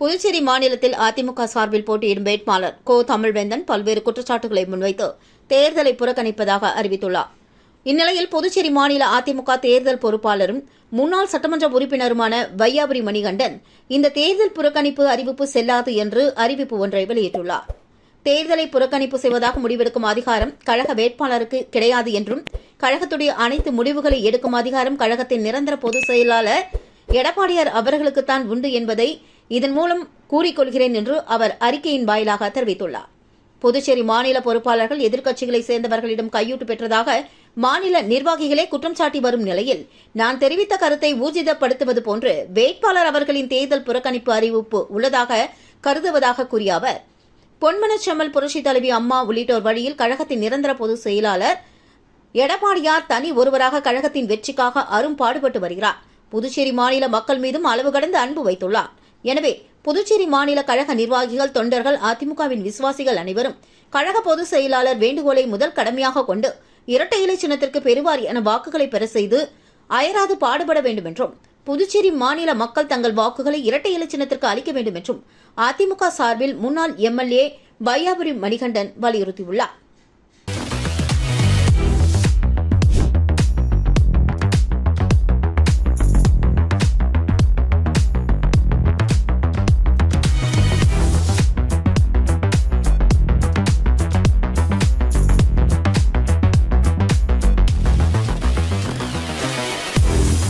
புதுச்சேரி மாநிலத்தில் அதிமுக சார்பில் போட்டியிடும் வேட்பாளர் கோ. தமிழ்வேந்தன் பல்வேறு குற்றச்சாட்டுகளை முன்வைத்து தேர்தலை புறக்கணிப்பதாக அறிவித்துள்ளார். இந்நிலையில் புதுச்சேரி மாநில அதிமுக தேர்தல் பொறுப்பாளரும் முன்னாள் சட்டமன்ற உறுப்பினருமான வையாபுரி மணிகண்டன் இந்த தேர்தல் புறக்கணிப்பு அறிவிப்பு செல்லாது என்று அறிவிப்பு ஒன்றை வெளியிட்டுள்ளார். தேர்தலை புறக்கணிப்பு செய்வதாக முடிவெடுக்கும் அதிகாரம் கழக வேட்பாளருக்கு கிடையாது என்றும், கழகத்துடைய அனைத்து முடிவுகளை எடுக்கும் அதிகாரம் கழகத்தின் நிரந்தர பொதுச் செயலாளர் எடப்பாடியார் அவர்களுக்குத்தான் உண்டு என்பதை இதன் மூலம் கூறிக்கொள்கிறேன் என்று அவர் அறிக்கையின் வாயிலாக தெரிவித்துள்ளார். புதுச்சேரி மாநில பொறுப்பாளர்கள் எதிர்க்கட்சிகளை சேர்ந்தவர்களிடம் கையூட்டு பெற்றதாக மாநில நிர்வாகிகளே குற்றம் சாட்டி வரும் நிலையில், நான் தெரிவித்த கருத்தை ஊர்ஜிதப்படுத்துவது போன்று வேட்பாளர் அவர்களின் தேர்தல் புறக்கணிப்பு அறிவிப்பு உள்ளதாக கருதுவதாக கூறிய அவர், பொன்மனச்செம்மல், புரட்சித் தலைவி அம்மா உள்ளிட்டோர் வழியில் கழகத்தின் நிரந்தர பொதுச் செயலாளர் எடப்பாடியார் தனி ஒருவராக கழகத்தின் வெற்றிக்காக அரும்பாடுபட்டு வருகிறார். புதுச்சேரி மாநில மக்கள் மீதும் அளவு கடந்த அன்பு வைத்துள்ளார். எனவே புதுச்சேரி மாநில கழக நிர்வாகிகள், தொண்டர்கள், அதிமுகவின் விசுவாசிகள் அனைவரும் கழக பொதுச் செயலாளர் வேண்டுகோளை முதல் கடமையாக கொண்டு இரட்டை இலை சின்னத்திற்கு பெருவாரியான வாக்குகளை பெற செய்து அயராது பாடுபட வேண்டும் என்றும், புதுச்சேரி மாநில மக்கள் தங்கள் வாக்குகளை இரட்டை இலை சின்னத்திற்கு அளிக்க வேண்டும் என்றும் அதிமுக சார்பில் முன்னாள் எம்எல்ஏ வையாபுரி மணிகண்டன் வலியுறுத்தியுள்ளார்.